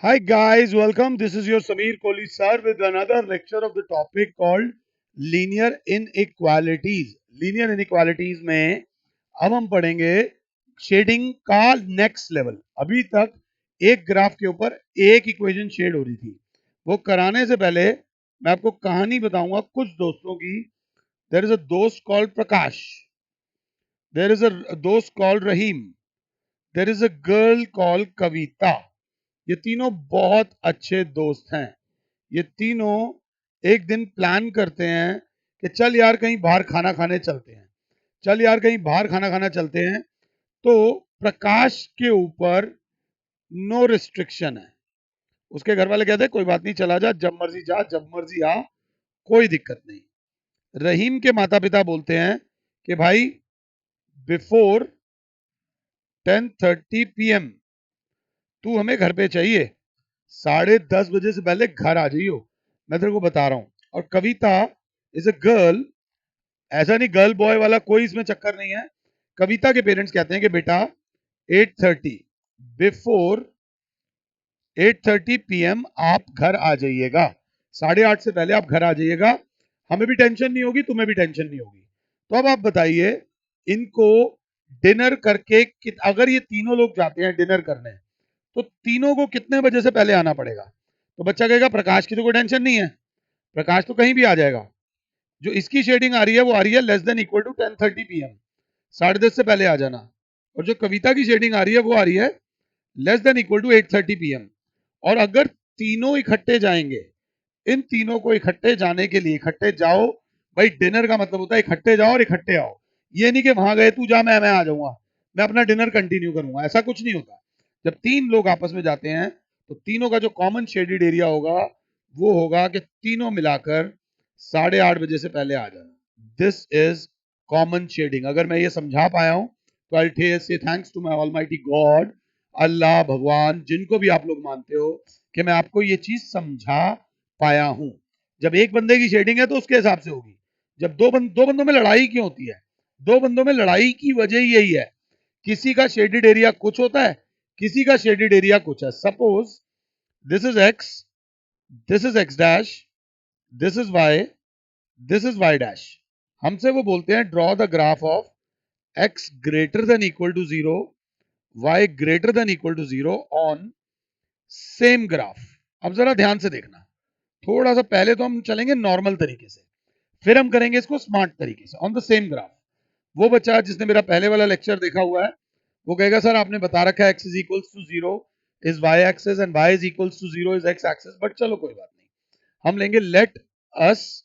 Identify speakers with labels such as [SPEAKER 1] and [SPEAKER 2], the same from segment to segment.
[SPEAKER 1] Hi guys, welcome. This is your Sameer Kohli sir with another lecture of the topic called linear inequalities. Linear inequalities में अब हम पढ़ेंगे shading का next level. अभी तक एक ग्राफ के ऊपर एक इक्वेशन शेड हो रही थी. वो कराने से पहले मैं आपको कहानी बताऊंगा कुछ दोस्तों की. देयर इज अ दोस्त called Prakash, there is a दोस्त called Rahim, there is a girl called Kavita. ये तीनों बहुत अच्छे दोस्त हैं. ये तीनों एक दिन प्लान करते हैं कि चल यार कहीं बाहर खाना खाने चलते हैं, चल यार कहीं बाहर खाना खाना चलते हैं. तो प्रकाश के ऊपर नो रिस्ट्रिक्शन है. उसके घर वाले कहते हैं कोई बात नहीं, चला जा, जब मर्जी आ, कोई दिक्कत नहीं. रहीम के माता पिता बोलते हैं कि भाई बिफोर 10:30 PM तू हमें घर पे चाहिए, 10:30 बजे से पहले घर आ जाइयो, मैं तेरे को बता रहा हूं. और कविता इज अ गर्ल. ऐसा नहीं गर्ल बॉय वाला कोई इसमें चक्कर नहीं है. कविता के पेरेंट्स कहते हैं कि बेटा 8:30 बिफोर 8:30 PM आप घर आ जाइएगा, 8:30 से पहले आप घर आ जाइएगा. हमें भी टेंशन नहीं होगी, तुम्हें भी टेंशन नहीं होगी. तो अब आप बताइए, इनको डिनर करके अगर ये तीनों लोग जाते हैं डिनर करने, तो तीनों को कितने बजे से पहले आना पड़ेगा? तो बच्चा कहेगा प्रकाश की तो कोई टेंशन नहीं है, प्रकाश तो कहीं भी आ जाएगा. जो इसकी शेडिंग आ रही है वो आ रही है less than equal to 10:30 PM, 10:30 से पहले आ जाना. और जो कविता की शेडिंग आ रही है वो आ रही है less than equal to 8:30 PM. और अगर तीनों इकट्ठे जाएंगे, इन तीनों को इकट्ठे जाने के लिए इकट्ठे जाओ. भाई डिनर का मतलब होता है इकट्ठे जाओ और इकट्ठे आओ. ये नहीं कि वहां गए तू जा मैं आ जाऊंगा, मैं अपना डिनर कंटिन्यू करूंगा, ऐसा कुछ नहीं होता. जब तीन लोग आपस में जाते हैं तो तीनों का जो कॉमन शेडेड एरिया होगा वो होगा कि तीनों मिलाकर 8:30 बजे से पहले आ जाना. This is common shading. अगर मैं ये समझा पाया हूं तो I say thanks to my almighty God, Allah भगवान, जिनको भी आप लोग मानते हो, कि मैं आपको ये चीज समझा पाया हूं. जब एक बंदे की शेडिंग है तो उसके हिसाब से होगी. जब दो बंदों में लड़ाई क्यों होती है? दो बंदों में लड़ाई की वजह यही है, किसी का शेडेड एरिया कुछ होता है, किसी का शेडेड एरिया कुछ है. Suppose this is x, this is x dash, this is y, this is y dash. हमसे वो बोलते हैं draw the graph of x greater than equal to zero, y greater than equal to zero on same graph. अब जरा ध्यान से देखना. थोड़ा सा पहले तो हम चलेंगे नॉर्मल तरीके से, फिर हम करेंगे इसको स्मार्ट तरीके से. On the same graph. वो बच्चा जिसने मेरा पहले वाला लेक्चर देखा हुआ है वो कहेगा सर आपने बता रखा है x is equals to zero is y axis and y is equals to zero is x axis. But चलो कोई बात नहीं, हम लेंगे लेट अस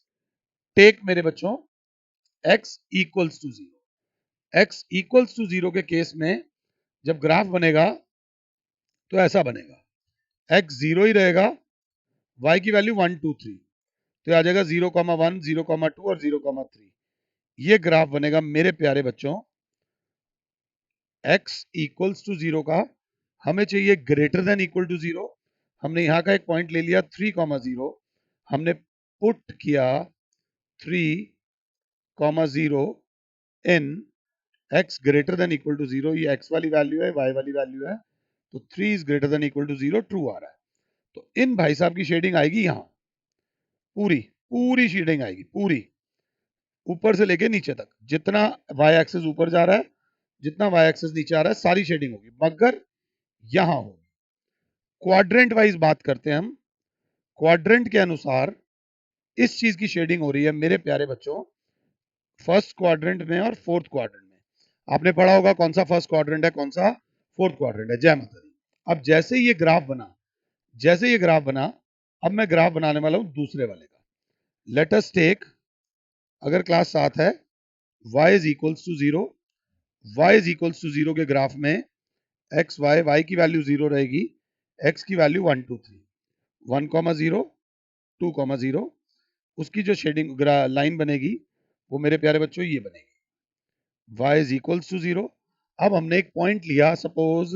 [SPEAKER 1] टेक मेरे बच्चों x equals to zero. X equals to zero के केस में जब ग्राफ बनेगा तो ऐसा बनेगा, एक्स जीरो ही रहेगा, वाई की वैल्यू 1 2 3, तो आ जाएगा 0,1 0,2 और 0,3. ये ग्राफ बनेगा मेरे प्यारे बच्चों x इक्वल्स टू जीरो का. हमें चाहिए greater than equal to zero. हमने यहां का एक पॉइंट ले लिया 3,0, हमने पुट किया 3,0 in x greater than equal to zero. ये x वाली वैल्यू है, y वाली वैल्यू है, तो 3 is greater than equal to zero true आ रहा है. तो इन भाई साहब की शेडिंग आएगी यहां, पूरी पूरी शेडिंग आएगी, पूरी ऊपर से लेके नीचे तक. जितना y एक्सेस ऊपर जा रहा है, जितना y एक्सेस नीचे आ रहा है, सारी शेडिंग होगी, मगर यहां होगी. क्वाड्रेंट वाइज बात करते हैं हम. क्वाड्रेंट के अनुसार इस चीज की शेडिंग हो रही है मेरे प्यारे बच्चों फर्स्ट क्वाड्रेंट में और फोर्थ क्वाड्रेंट में. आपने पढ़ा होगा कौन सा फर्स्ट क्वाड्रेंट है, कौन सा फोर्थ क्वाड्रेंट है. जय माता दी. अब जैसे ये ग्राफ बना, जैसे ये ग्राफ बना, अब मैं ग्राफ बनाने वाला हूं दूसरे वाले का. लेट अस टेक, अगर क्लास 7 है, y is equals to zero. y is equals to zero के ग्राफ में एक्स वाई, वाई की वैल्यू जीरो रहेगी, x की वैल्यू 1 2 3, 1,0 2,0. उसकी जो शेडिंग लाइन बनेगी वो मेरे प्यारे बच्चों ये बनेगी, y is equals to zero. अब हमने एक पॉइंट लिया, सपोज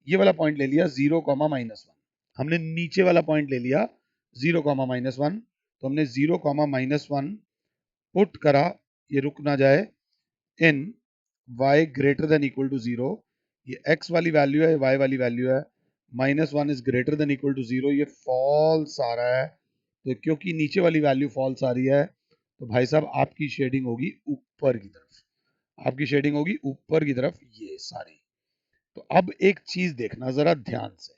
[SPEAKER 1] ये वाला पॉइंट ले लिया 0,-1. हमने नीचे वाला पॉइंट ले लिया 0,-1, तो हमने 0,-1 पुट करा, ये रुक ना जाए, in y greater than equal to zero. ये x वाली वैल्यू है, y वाली वैल्यू है, -1 is greater than equal to 0, ये फॉल्स आ रहा है। तो क्योंकि नीचे वाली वैल्यू फॉल्स आ रही है तो भाई साहब आपकी शेडिंग होगी ऊपर की तरफ, आपकी शेडिंग होगी ऊपर की तरफ ये सारी। तो अब एक चीज देखना जरा ध्यान से,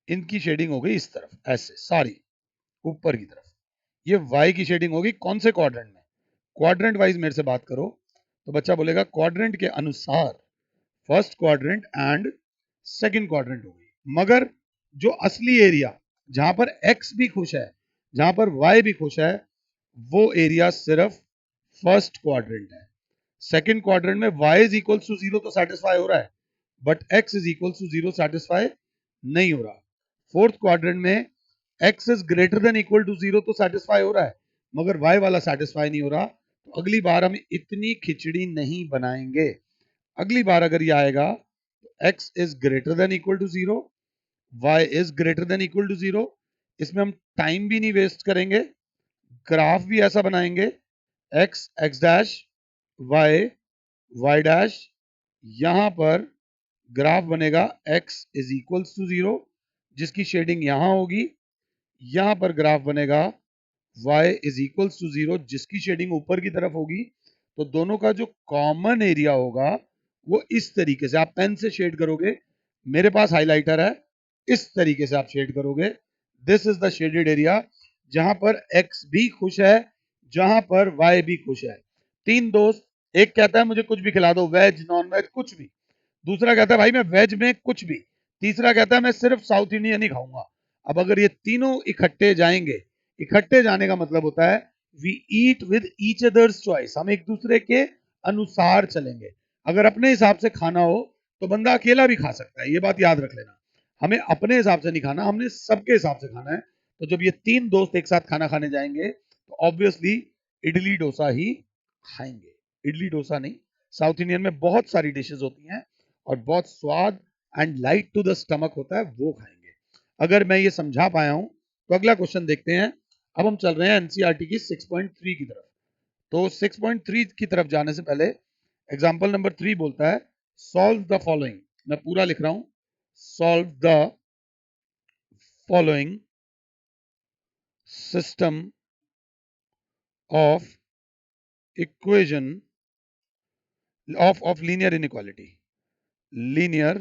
[SPEAKER 1] इनकी शेडिंग हो गई इस तरफ ऐसे सारी ऊपर की तरफ, ये वाई की शेडिंग होगी कौन से क्वाड्रेंट में, क्वाड्रेंट वाइज मेरे से बात करो तो बच्चा बोलेगा क्वाड्रेंट के अनुसार first quadrant and second quadrant होगी। मगर जो असली एरिया जहां पर एक्स भी खुश है, जहां पर वाई भी खुश है, वो एरिया सिर्फ फर्स्ट क्वाड्रेंट है। सेकंड क्वाड्रेंट में y इज इक्वल टू 0 तो सेटिस्फाई हो रहा है, but x is equal to 0 satisfy नहीं हो रहा। फोर्थ क्वाड्रेंट में x is greater than equal to 0 तो सेटिस्फाई हो रहा है, मगर y वाला सेटिस्फाई नहीं हो रहा। तो अगली बार हम इतनी खिचड़ी नहीं बनाएंगे। अगली बार अगर ये आएगा तो x is greater than equal to 0, y is greater than equal to 0, इसमें हम टाइम भी नहीं वेस्ट करेंगे, ग्राफ भी ऐसा बनाएंगे x x dash y y dash, यहां पर ग्राफ बनेगा x इज इक्वल टू 0 जिसकी शेडिंग यहां होगी, यहां पर ग्राफ बनेगा y इज इक्वल टू 0 जिसकी शेडिंग ऊपर की तरफ होगी। तो दोनों का जो कॉमन एरिया होगा वो इस तरीके से आप पेन से शेड करोगे, मेरे पास हाइलाइटर है, इस तरीके से आप शेड करोगे। This is the shaded area जहां पर x भी खुश है, जहां पर y भी खुश है। तीन दोस्त, एक कहता है मुझे कुछ भी खिला दो, वेज नॉन वेज कुछ भी, दूसरा कहता है भाई मैं वेज में कुछ भी, तीसरा कहता है मैं सिर्फ साउथ इंडियन ही खाऊंगा। अब अगर ये तीनों इकट्ठे जाएंगे, इकट्ठे जाने का मतलब होता है we eat with each others choice, हम एक दूसरे के अनुसार चलेंगे। अगर अपने हिसाब से खाना हो तो बंदा अकेला भी खा सकता है, ये बात याद रख लेना। हमें अपने हिसाब से नहीं खाना, हमने सबके हिसाब से खाना है। तो जब ये तीन दोस्त एक साथ खाना खाने जाएंगे तो ऑब्वियसली इडली डोसा ही खाएंगे। इडली डोसा नहीं, साउथ इंडियन में बहुत सारी डिशेस होती हैं और बहुत स्वाद and light to the stomach होता है, वो खाएंगे। अगर मैं ये समझा पाया हूं तो अगला क्वेश्चन देखते हैं। अब हम चल रहे हैं एनसीईआरटी की 6.3 की तरफ। तो 6.3 की तरफ जाने से पहले एग्जाम्पल नंबर 3 बोलता है सॉल्व द फॉलोइंग, मैं पूरा लिख रहा हूं, solve the following system of equation of linear inequality, linear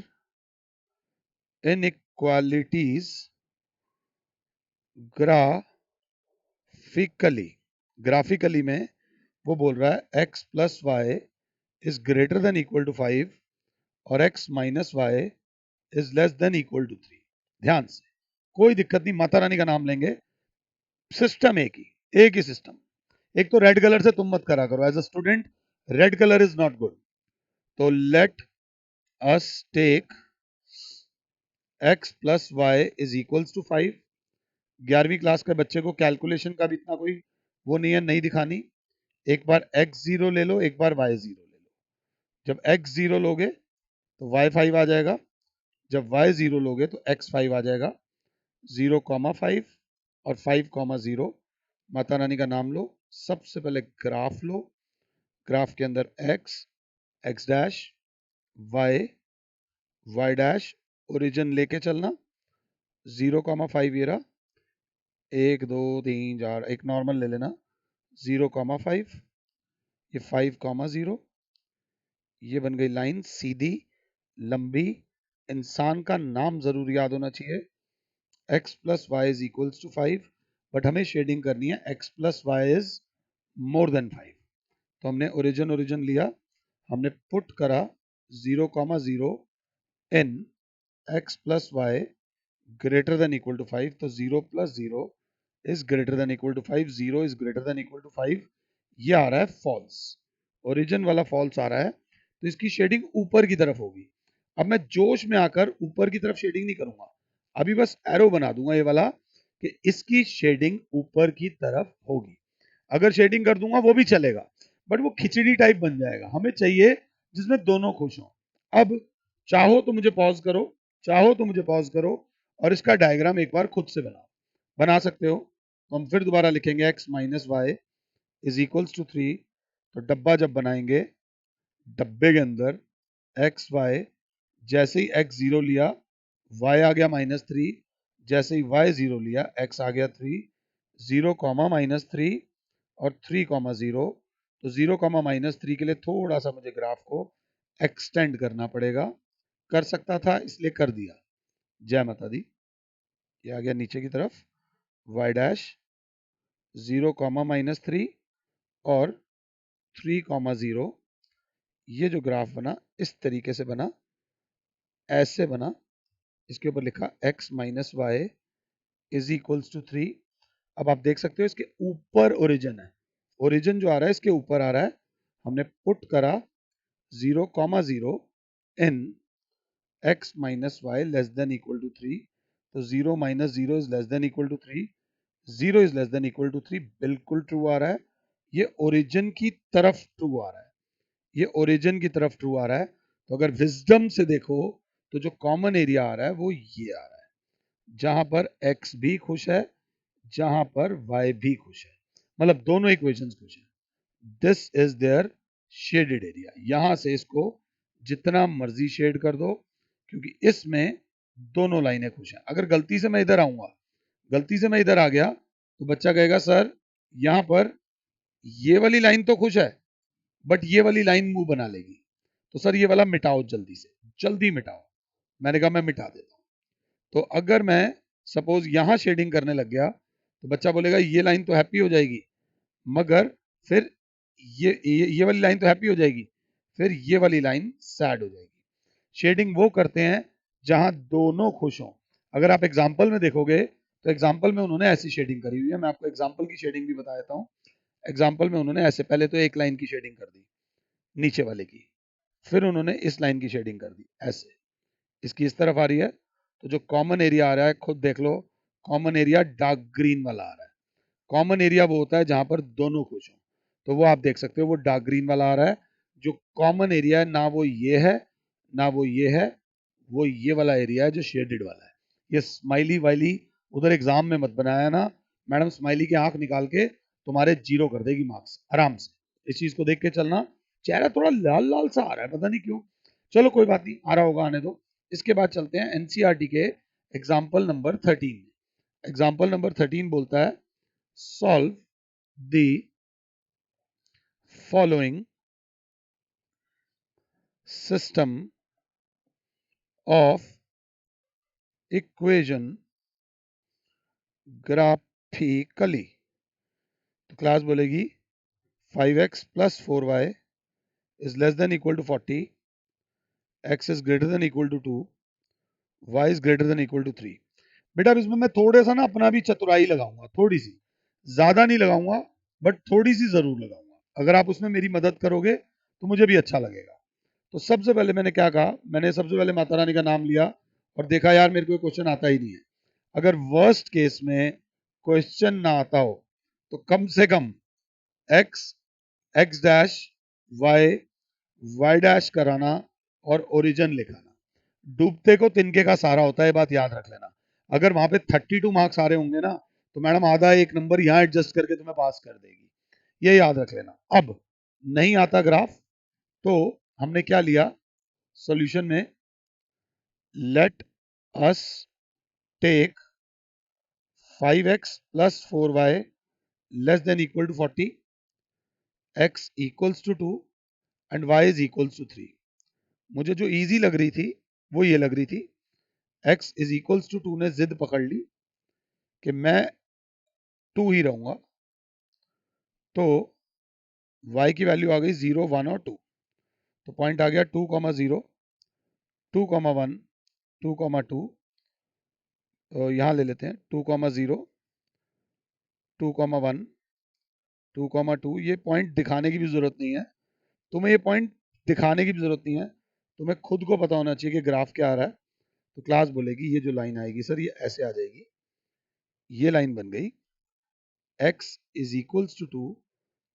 [SPEAKER 1] inequalities graphically में वो बोल रहा है x plus y is greater than equal to 5 और x minus y is less than equal to 3। ध्यान से, कोई दिक्कत नहीं, माता रानी का नाम लेंगे, सिस्टम एक ही सिस्टम। एक तो रेड कलर से तुम मत करा करो, as a student red colour is not good. तो let us take x plus y is equals to 5। 11वीं क्लास के बच्चे को कैलकुलेशन का भी इतना कोई वो नहीं है, नहीं दिखानी। एक बार x0 ले लो, एक बार y0 ले लो। जब x0 लोगे तो y5 आ जाएगा, जब y0 लोगे तो x5 आ जाएगा। 0,5 और 5,0। माता रानी का नाम लो, सबसे पहले ग्राफ लो, ग्राफ के अंदर x x dash y y dash, origin लेके चलना, 0,5 ये रहा, 1 2 3 4, एक नॉर्मल ले लेना, 0,5, ये 5,0, ये बन गई लाइन सीधी लंबी। इंसान का नाम जरूर याद होना चाहिए। x plus y is equals to 5, but हमें शेडिंग करनी है x plus y is more than 5। तो हमने ओरिजिन लिया, हमने पुट करा 0,0 in x plus y greater than equal to 5। तो 0 plus 0 is greater than equal to 5, 0 is greater than equal to 5, ये आ रहा है फॉल्स, ओरिजिन वाला फॉल्स आ रहा है। तो इसकी शेडिंग ऊपर की तरफ होगी। अब मैं जोश में आकर ऊपर की तरफ शेडिंग नहीं करूंगा, अभी बस एरो बना दूंगा ये वाला कि इसकी शेडिंग ऊपर की तरफ होगी। अगर शेडिंग कर दूंगा वो भी चलेगा, बट वो खिचड़ी टाइप बन जाएगा। हमें चाहिए जिसमें दोनों खुश हों। अब चाहो तो मुझे पॉज करो, चाहो तो मुझे पॉज करो और इसका डायग्राम एक बार खुद से बनाओ, बना सकते हो। तो हम फिर दोबारा लिखेंगे x minus y is equals to 3। तो डब्बा जब बनाएंगे, डब्बे के अंदर एक्स वाई, जैसे ही x0 लिया y आ गया -3, जैसे ही y 0 लिया x आ गया 3, 0 -3 और 3 0, तो 0 -3 के लिए थोड़ा सा मुझे ग्राफ को एक्सटेंड करना पड़ेगा, कर सकता था इसलिए कर दिया। जय माता दी। ये आ गया नीचे की तरफ y डैश 0 -3 और 3 0, ये जो ग्राफ बना इस तरीके से बना, ऐसे बना, इसके ऊपर लिखा x minus y is equals to 3। अब आप देख सकते हो इसके ऊपर ओरिजिन है, ओरिजिन जो आ रहा है इसके ऊपर आ रहा है, हमने पुट करा 0 0 in x minus y less than equal to 3, तो 0 -0 is less than equal to 3, 0 is less than equal to 3, बिल्कुल ट्रू आ रहा है। ये ओरिजिन की तरफ ट्रू आ रहा है, ये ओरिजिन की तरफ ट्रू आ रहा है। तो अगर विजडम से देखो तो जो कॉमन एरिया आ रहा है वो ये आ रहा है, जहां पर x भी खुश है, जहां पर y भी खुश है, मतलब दोनों इक्वेशंस खुश है। This is their shaded area. यहां से इसको जितना मर्जी शेड कर दो, क्योंकि इसमें दोनों लाइनें खुश हैं। अगर गलती से मैं इधर आऊंगा, गलती से मैं इधर आ गया, तो बच्चा कहेगा सर यहां पर ये वाली लाइन तो खुश है, बट ये वाली लाइन मुंह बना लेगी, तो सर ये वाला मिटाओ जल्दी से, जल्दी मिटाओ। मैंने कहा मैं मिटा देता हूं। तो अगर मैं सपोज यहां शेडिंग करने लग गया, तो बच्चा बोलेगा ये लाइन तो हैप्पी हो जाएगी, मगर फिर ये वाली लाइन तो हैप्पी हो जाएगी, फिर ये वाली लाइन सैड हो जाएगी। शेडिंग वो करते हैं जहां दोनों खुश हों। अगर आप एग्जाम्पल में देखोगे तो एग्जाम्पल में उन्होंने ऐसी शेडिंग करी हुई है, मैं आपको एग्जाम्पल की शेडिंग भी बता देता हूँ। एग्जाम्पल में उन्होंने ऐसे पहले तो एक लाइन की शेडिंग कर दी नीचे वाले की, फिर उन्होंने इस लाइन की शेडिंग कर दी ऐसे, इसकी इस तरफ आ रही है, तो जो कॉमन एरिया आ रहा है खुद देख लो, कॉमन एरिया डार्क ग्रीन वाला आ रहा है। कॉमन एरिया वो होता है जहां पर दोनों खुश हों, तो वो आप देख सकते हो वो डार्क ग्रीन वाला आ रहा है। जो कॉमन एरिया है ना वो ये है ना वो ये है, वो ये वाला एरिया है जो शेडेड वाला है। ये स्माइली वाइली उधर एग्जाम में मत बनाया ना, मैडम स्माइली की आंख निकाल के तुम्हारे जीरो कर देगी मार्क्स आराम से। इस चीज को देख के चलना। चेहरा थोड़ा लाल लाल सा आ रहा है, पता नहीं क्यों, चलो कोई बात नहीं, आ रहा होगा, आने दो। इसके बाद चलते हैं एनसीईआरटी के एग्जाम्पल नंबर 13। एग्जाम्पल नंबर 13 बोलता है solve the following system of equation graphically। तो क्लास बोलेगी 5x plus 4y is less than equal to 40, x is greater than equal to 2, y is greater than equal to 3। बेटा अब इसमें मैं थोड़ा सा ना अपना भी चतुराई लगाऊंगा, थोड़ी सी, ज्यादा नहीं लगाऊंगा, बट थोड़ी सी जरूर लगाऊंगा। अगर आप उसमें मेरी मदद करोगे तो मुझे भी अच्छा लगेगा। तो सबसे पहले मैंने क्या कहा, मैंने सबसे पहले माता रानी का नाम लिया और देखा यार मेरे को क्वेश्चन आता ही नहीं है। अगर वर्स्ट केस में क्वेश्चन ना आता हो तो कम से कम x x dash y y dash कराना और ओरिजिन लिखाना। डूबते को तिनके का सारा होता है, बात याद रख लेना। अगर वहां पे 32 मार्क्स आ रहे होंगे ना, तो मैडम आधा एक नंबर यहाँ एडजस्ट करके तुम्हें पास कर देगी, ये याद रख लेना। अब नहीं आता ग्राफ, तो हमने क्या लिया सॉल्यूशन में, let us take 5x plus 4y less than equal to 40, x equals to 2 and y is equals to 3। मुझे जो इजी लग रही थी वो ये लग रही थी, x is equals to 2 ने जिद पकड़ ली कि मैं 2 ही रहूंगा, तो y की वैल्यू आ गई 0 1 और 2, तो पॉइंट आ गया 2 0 2 1 2 2, तो यहां ले लेते हैं 2 0 2 1 2 2। ये पॉइंट दिखाने की भी जरूरत नहीं है, तुम्हें ये पॉइंट दिखाने की भी जरूरत नहीं है, तुम्हें खुद को पता होना चाहिए कि ग्राफ क्या आ रहा है। तो क्लास बोलेगी ये जो लाइन आएगी सर ये ऐसे आ जाएगी, ये लाइन बन गई x is equals to 2,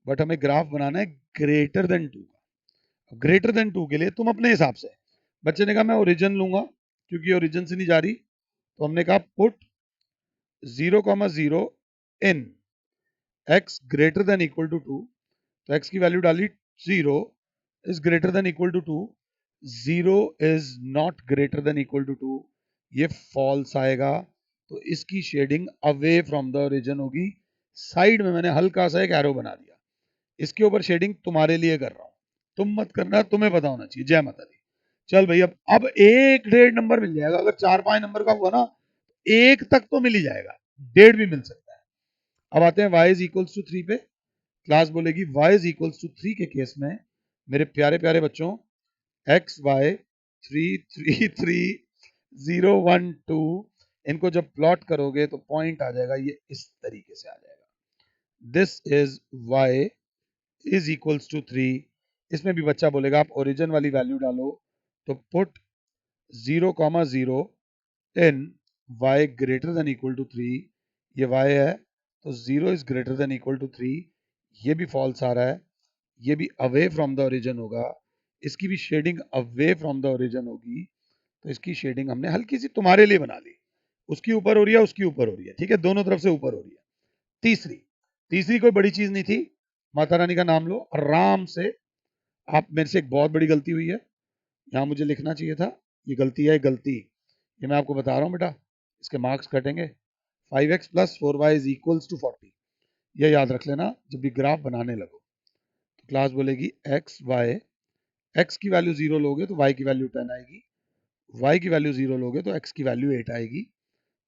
[SPEAKER 1] but हमें ग्राफ बनाना है ग्रेटर देन 2 का। ग्रेटर देन 2 के लिए तुम अपने हिसाब से, बच्चे ने कहा मैं ओरिजिन लूंगा क्योंकि ओरिजिन से नहीं जा रही, तो हमने कहा put 0 0 in x greater than equal to 2, तो x की वैल्यू डाली 0 is greater than equal to 2, 0 is not greater than equal to 2, ये फॉल्स आएगा, तो इसकी shading away from the origin होगी। साइड में मैंने हल्का सा एक एरो बना दिया, इसके ऊपर शेडिंग तुम्हारे लिए कर रहा हूं, तुम मत करना, तुम्हें पता होना चाहिए। जय माता दी। चल भाई, अब 1.5 नंबर मिल जाएगा। अगर 4-5 नंबर का हुआ ना, एक तक तो मिल ही जाएगा, 1.5 भी मिल सकता है। अब आते हैं y इज इक्वल्स टू 3 पे। क्लास बोलेगी y इज इक्वल्स टू 3 के केस में मेरे प्यारे प्यारे बच्चों, x y 3 3 3 0 1 2, इनको जब प्लॉट करोगे तो पॉइंट आ जाएगा, ये इस तरीके से आ जाएगा। This is y is equals to 3। इसमें भी बच्चा बोलेगा आप ओरिजिन वाली वैल्यू डालो, तो put 0,0 in y greater than equal to 3। ये y है, तो 0 is greater than equal to 3। ये भी फॉल्स आ रहा है, ये भी अवे फ्रॉम द ओरिजिन होगा, इसकी भी shading away from the origin होगी। तो इसकी शेडिंग हमने हल्की सी तुम्हारे लिए बना ली, उसकी ऊपर हो रही है, उसकी ऊपर हो रही है, ठीक है, दोनों तरफ से ऊपर हो रही है। तीसरी तीसरी कोई बड़ी चीज नहीं थी, माता रानी का नाम लो आराम से। आप मेरे से एक बहुत बड़ी गलती हुई है, यहाँ मुझे लिखना चाहिए था, ये गलती है, गलती ये मैं आपको बता रहा हूँ बेटा, इसके मार्क्स कटेंगे। 5x plus 4y is equals to 40, ये याद रख लेना जब भी ग्राफ बनाने लगो। तो क्लास बोलेगी x y, x की वैल्यू 0 लोगे तो y की वैल्यू 10 आएगी, y की वैल्यू 0 लोगे तो x की वैल्यू 8 आएगी।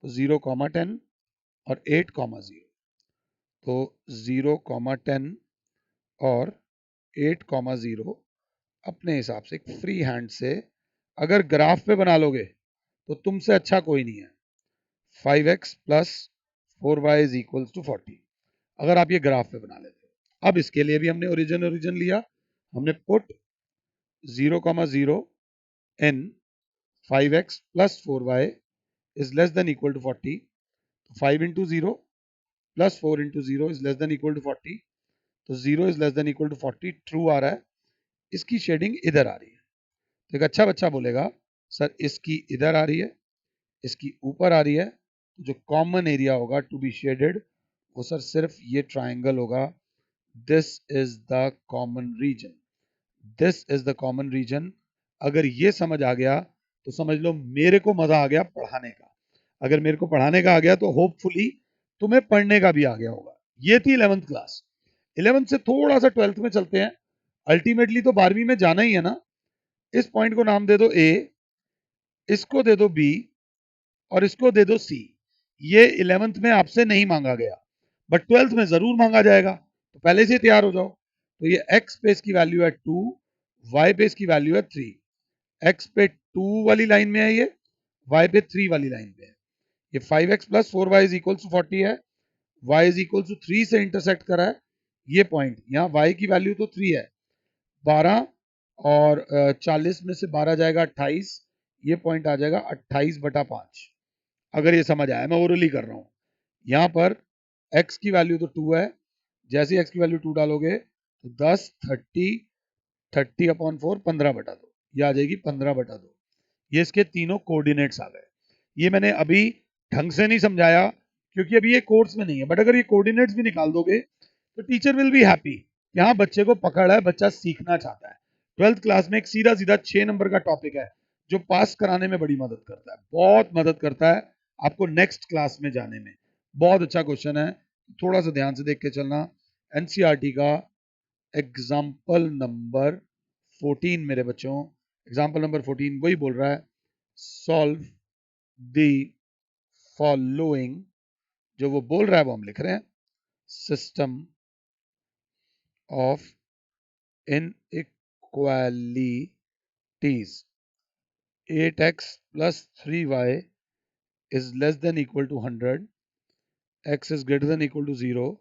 [SPEAKER 1] तो 0,10 और 8,0, तो 0,10 और 8,0 अपने हिसाब से एक फ्री हैंड से अगर ग्राफ पे बना लोगे तो तुमसे अच्छा कोई नहीं है। 5x plus 4y is equals to 40, अगर आप ये ग्राफ पे बना लेते हो। अब इसके लिए भी हमने ओरिजिन ओरिजिन लिया, हमने put 0,0 in 5x plus 4y is less than equal to 40। तो 5 into 0 plus 4 into 0 is less than equal to 40। तो 0 is less than equal to 40 true आ रहा है, इसकी शेडिंग इधर आ रही है। तो एक अच्छा बच्चा बोलेगा सर इसकी इधर आ रही है, इसकी ऊपर आ रही है, तो जो कॉमन एरिया होगा टू बी शेडेड वो सर सिर्फ ये ट्राइंगल होगा। This is the common region, this is the common region. अगर ये समझ आ गया तो समझ लो मेरे को मजा आ गया पढ़ाने का। अगर मेरे को पढ़ाने का आ गया तो होपफुली तुम्हें पढ़ने का भी आ गया होगा। ये थी 11th क्लास। 11th से थोड़ा सा 12th में चलते हैं, अल्टीमेटली तो 12वीं में जाना ही है ना। इस पॉइंट को नाम दे दो ए, इसको दे दो बी और इसको दे दो सी। ये 11th में आपसे नहीं मांगा गया, बट 12th में जरूर मांगा जाएगा, तो पहले से तैयार हो जाओ। तो ये x पे इसकी वैल्यू है 2, y पे इसकी वैल्यू है 3। x पे 2 वाली लाइन में है ये, y पे 3 वाली लाइन पे है। ये 5x plus 4y is equal to 40 है, y इज इक्वल टू 3 से इंटरसेक्ट करा है ये पॉइंट। यहाँ y की वैल्यू तो 3 है, 12 और 40 में से 12 जाएगा 28, ये पॉइंट आ जाएगा 28/5। अगर ये समझ आया, मैं ओरली कर रहा हूँ। यहाँ पर x की वैल्यू तो 2 है, जैसे x की वैल्यू 2 डालोगे तो 10 30 30/4 15/2, ये आ जाएगी 15/2। ये इसके तीनों कोऑर्डिनेट्स आ गए। ये मैंने अभी ढंग से नहीं समझाया क्योंकि अभी ये कोर्स में नहीं है, बट अगर ये कोऑर्डिनेट्स भी निकाल दोगे तो टीचर विल बी हैप्पी। यहाँ बच्चे को पकड़ है, बच्चा सीखना चाहता है। 12th क्लास में एक सीधा सीधा 6 नंबर का टॉपिक है जो पास कराने में बड़ी मदद करता है, बहुत मदद करता है आपको नेक्स्ट क्लास में जाने में। बहुत अच्छा क्वेश्चन है, थोड़ा सा ध्यान से देख के चलना। एनसीईआरटी का एग्जाम्पल नंबर 14 मेरे बच्चों, एग्जाम्पल नंबर 14 वही बोल रहा है, सॉल्व द फॉलोइंग। जो वो बोल रहा है वो हम लिख रहे हैं, system of inequalities 8x plus 3y is less than equal to 100, x is greater than equal to 0,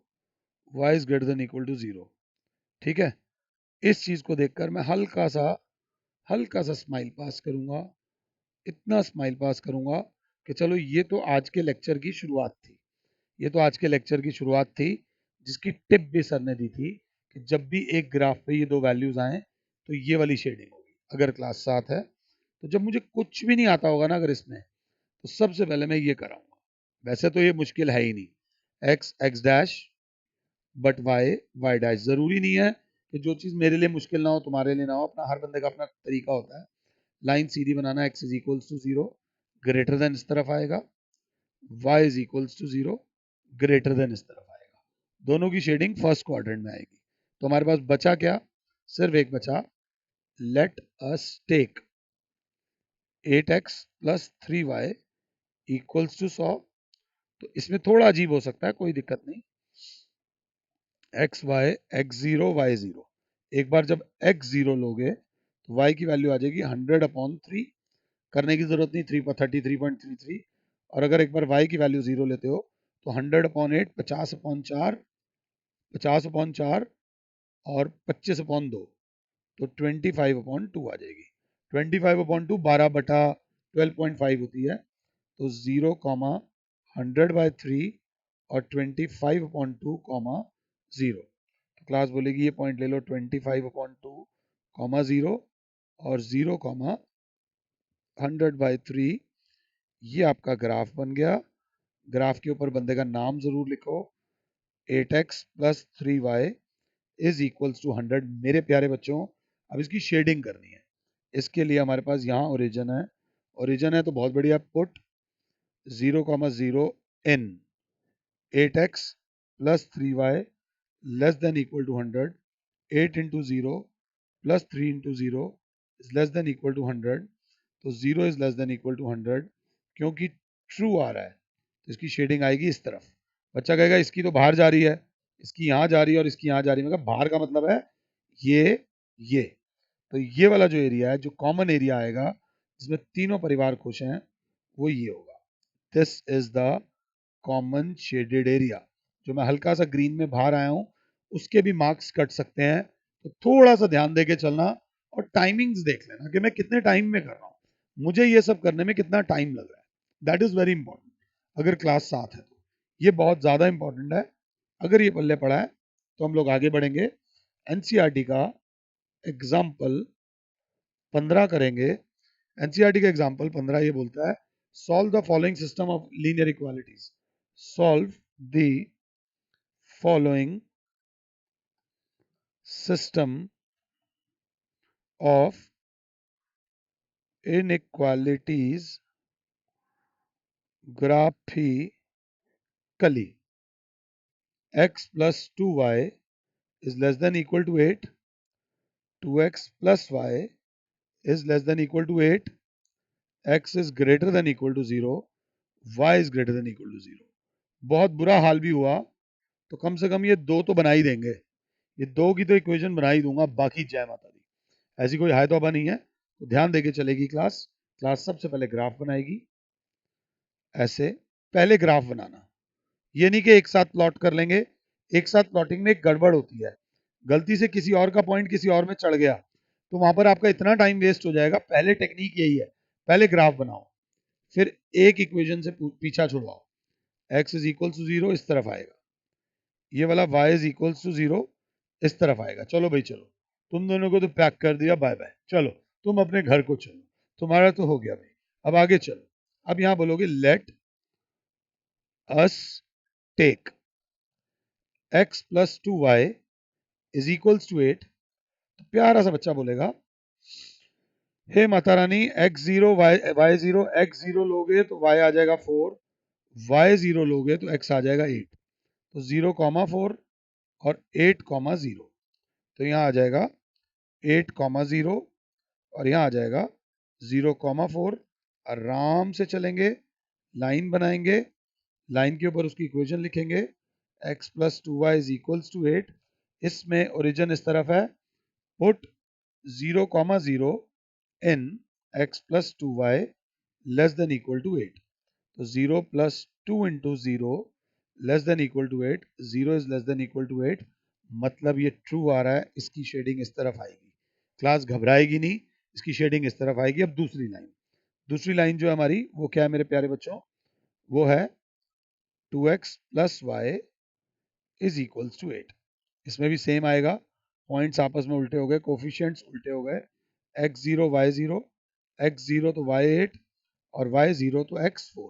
[SPEAKER 1] y is greater than equal to 0। ठीक है, इस चीज को देखकर मैं हल्का सा स्माइल पास करूंगा, इतना स्माइल पास करूंगा कि चलो ये तो आज के लेक्चर की शुरुआत थी, ये तो आज के लेक्चर की शुरुआत थी जिसकी टिप भी सर ने दी थी कि जब भी एक ग्राफ पे ये दो वैल्यूज आए तो ये वाली शेडिंग होगी। अगर क्लास 7 है तो जब मुझे कुछ भी नहीं आता होगा ना अगर इसमें, तो सबसे पहले मैं ये कराऊंगा। वैसे तो ये मुश्किल है ही नहीं, x x dash but y y dash. जरूरी नहीं है कि जो चीज मेरे लिए मुश्किल ना हो तुम्हारे लिए ना हो, अपना हर बंदे का अपना तरीका होता है। लाइन सीधी बनाना, x is equals to 0, greater than इस तरफ आएगा, y is equals to 0 greater than इस तरफ आएगा। दोनों की शेडिंग फर्स्ट क्वाड्रेंट में आएगी। तो हमारे पास बचा क्या, सिर्फ एक बचा, let us take 8x plus 3y equals to 100। तो इसमें थोड़ा अजीब हो सकता है, कोई दिक्कत नहीं। x0 y0, एक बार जब x0 लोगे तो y की वैल्यू आ जाएगी 100/3, करने की जरूरत नहीं, 33.33। और अगर एक बार y की वैल्यू 0 लेते हो तो 100/8 50/4, 50/4 और 25/2, तो 25/2 आ जाएगी। 25/2 12/12.5 होती है, तो 0, 100/3 और 25/2, 0। तो क्लास बोलेगी ये पॉइंट ले लो 25/2, 0 और 0, 100/3। ये आपका ग्राफ बन गया। ग्राफ के ऊपर बंदे का नाम जरूर लिखो, 8x plus 3y is equals to 100। मेरे प्यारे बच्चों, अब इसकी शेडिंग करनी है। इसके लिए हमारे पास यहाँ ओरिजिन है, ओरिजिन है तो बहुत बढ़िया, put 0, 0 in 8x plus 3y less than equal to 100, 8 into 0 plus 3 into 0 is less than equal to 100। तो 0 is less than equal to 100, क्योंकि ट्रू आ रहा है तो इसकी शेडिंग आएगी इस तरफ। बच्चा कहेगा इसकी तो बाहर जा रही है, इसकी यहाँ जा रही है और इसकी यहाँ जा रही है। मतलब बाहर का मतलब है ये। तो ये वाला जो एरिया है, जो कॉमन एरिया आएगा जिसमें तीनों परिवार खुश हैं, वो ये होगा। This is the common shaded area. जो मैं हल्का सा ग्रीन में बाहर आया हूं, उसके भी मार्क्स कट सकते हैं, तो थोड़ा सा ध्यान देके चलना और टाइमिंग्स देख लेना कि मैं कितने टाइम में कर रहा हूं, मुझे ये सब करने में कितना टाइम लग रहा है। That is very important. अगर क्लास 7 है तो ये बहुत ज्यादा इंपॉर्टेंट है। अगर ये पल्ले पड़ा है तो हम लोग आगे बढ़ेंगे। एनसीईआरटी का एग्जाम्पल 15 करेंगे। एनसीईआरटी का एग्जाम्पल 15 ये बोलता है, solve the following system of linear equalities. Solve the following system of inequalities graphically. x plus 2y is less than equal to 8, 2x plus y is less than equal to 8, x is greater than equal to 0, y is greater than equal to 0। बहुत बुरा हाल भी हुआ तो कम से कम ये दो तो बना ही देंगे, ये दो की तो इक्वेशन बना ही दूंगा, बाकी जय माता दी। ऐसी कोई हाय तौबा नहीं है, तो ध्यान देके चलेगी क्लास। क्लास सबसे पहले ग्राफ बनाएगी, ऐसे पहले ग्राफ बनाना, ये नहीं कि एक साथ प्लॉट कर लेंगे। एक साथ प्लॉटिंग में एक गड़बड़ होती है, गलती से किसी और का पॉइंट किसी और में चढ़ गया तो वहां पर आपका इतना टाइम वेस्ट हो जाएगा। पहले टेक्निक यही है, पहले ग्राफ बनाओ, फिर एक इक्वेशन से पीछा छुड़वाओ। x इज इक्वल टू 0 इस तरफ आएगा, ये वाला y इज इक्वल टू 0 इस तरफ आएगा। चलो भाई चलो, तुम दोनों को तो पैक कर दिया, बाय बाय, चलो तुम अपने घर को चलो, तुम्हारा तो हो गया भाई, अब आगे चलो। अब यहां बोलोगे let us take x plus 2y is equals to 8। तो प्यारा सा बच्चा बोलेगा, हे Mata Rani, x0 y0, x0 लोगे तो y आ जाएगा 4, y0 लोगे तो x आ जाएगा 8। तो 0, 4 और 8, 0। तो यहाँ आ जाएगा 8, 0 और यहाँ आ जाएगा 0, 4। आराम से चलेंगे, लाइन बनाएंगे, लाइन के ऊपर उसकी इक्वेशन लिखेंगे, x plus 2y is equals to 8। इसमें ओरिजिन इस तरफ है, put 0, 0 in x plus 2y less than equal to 8। तो 0 plus 2 into 0 less than equal to 8, 0 is less than equal to 8, मतलब ये ट्रू आ रहा है। इसकी शेडिंग इस तरफ आएगी, क्लास घबराएगी नहीं, इसकी शेडिंग इस तरफ आएगी। अब दूसरी लाइन जो है हमारी, वो क्या है मेरे प्यारे बच्चों, वो है 2x plus y is equals to 8। इसमें भी सेम आएगा, पॉइंट्स आपस में उल्टे हो गए, कोफिशिएंट्स उल्टे हो गए, x0 y0, x0 तो y8 और y0 तो x4।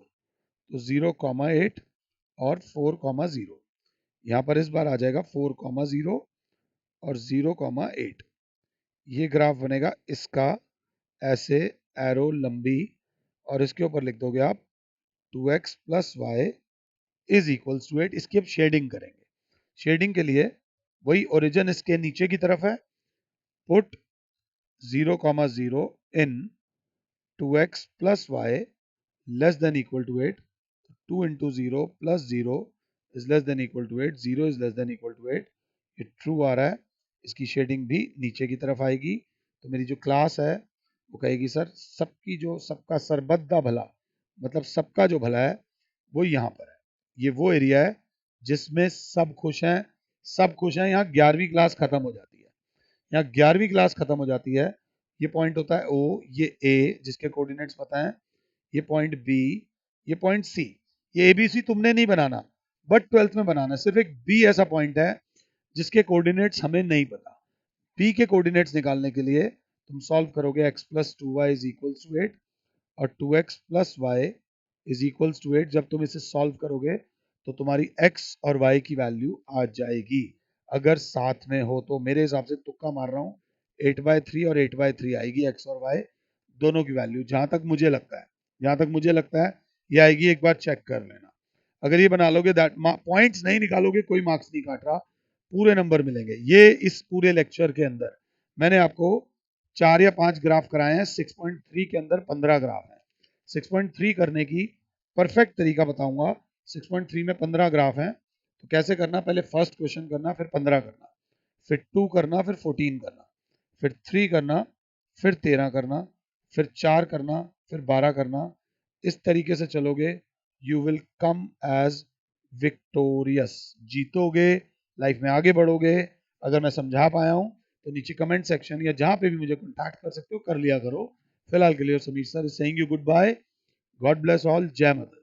[SPEAKER 1] तो 0, 8 और 4, 0। यहाँ पर इस बार आ जाएगा 4, 0 और 0, 8। ये ग्राफ बनेगा इसका, ऐसे एरो लंबी और इसके ऊपर लिख दोगे आप 2x plus y is equals to 8। इसकी अब शेडिंग करेंगे। शेडिंग के लिए वही ओरिजिन इसके नीचे की तरफ है, put 0,0 in 2x plus y less than equal to 8, 2 into 0 plus 0 is less than equal to 8, 0 is less than equal to 8, ये ट्रू आ रहा है। इसकी शेडिंग भी नीचे की तरफ आएगी। तो मेरी जो क्लास है वो कहेगी सर सबकी जो सबका सरबद्दा भला, मतलब सबका जो भला है वो यहाँ पर है। ये वो एरिया है जिसमें सब खुश हैं, सब खुश हैं। यहाँ 11वीं क्लास खत्म हो जाती है, यहाँ 11वीं क्लास खत्म हो जाती है। ये पॉइंट होता है ओ, ये ए जिसके कोऑर्डिनेट्स पता है, ये पॉइंट बी, ये पॉइंट सी। ये एबीसी तुमने नहीं बनाना, बट 12th में बनाना। सिर्फ एक बी ऐसा पॉइंट है जिसके कोऑर्डिनेट्स हमें नहीं पता। बी के कोऑर्डिनेट्स निकालने के लिए तुम सॉल्व करोगे x plus 2y is equal to 8 और 2x plus y is equal to 8। जब तुम इसे सॉल्व करोगे तो तुम्हारी x और y की वैल्यू आ जाएगी। अगर साथ में हो तो मेरे हिसाब से तुक्का मार रहा हूँ 8/3 और 8/3 आएगी x और y दोनों की वैल्यू, जहां तक मुझे लगता है, जहां तक मुझे लगता है ये आएगी। एक बार चेक कर लेना। अगर ये बना लोगे, दैट पॉइंट्स नहीं निकालोगे कोई मार्क्स नहीं काट रहा, पूरे नंबर मिलेंगे। ये इस पूरे लेक्चर के अंदर मैंने आपको 4 या 5 ग्राफ कराए हैं। 6.3 के अंदर 15 ग्राफ हैं। 6.3 करने की परफेक्ट तरीका बताऊंगा। 6.3 में 15 ग्राफ हैं, तो कैसे करना, पहले फर्स्ट क्वेश्चन करना, फिर 15 करना, फिर 2 करना, फिर 14 करना, फिर 3 करना, फिर 13 करना, फिर 4 करना, फिर 12 करना। इस तरीके से चलोगे, you will come as victorious, जीतोगे, लाइफ में आगे बढ़ोगे। अगर मैं समझा पाया हूं तो नीचे कमेंट सेक्शन या जहां पे भी मुझे कॉन्टैक्ट कर सकते हो, कर लिया करो। फिलहाल के लिए Sameer sir saying you good bye, God bless all, जय मदर।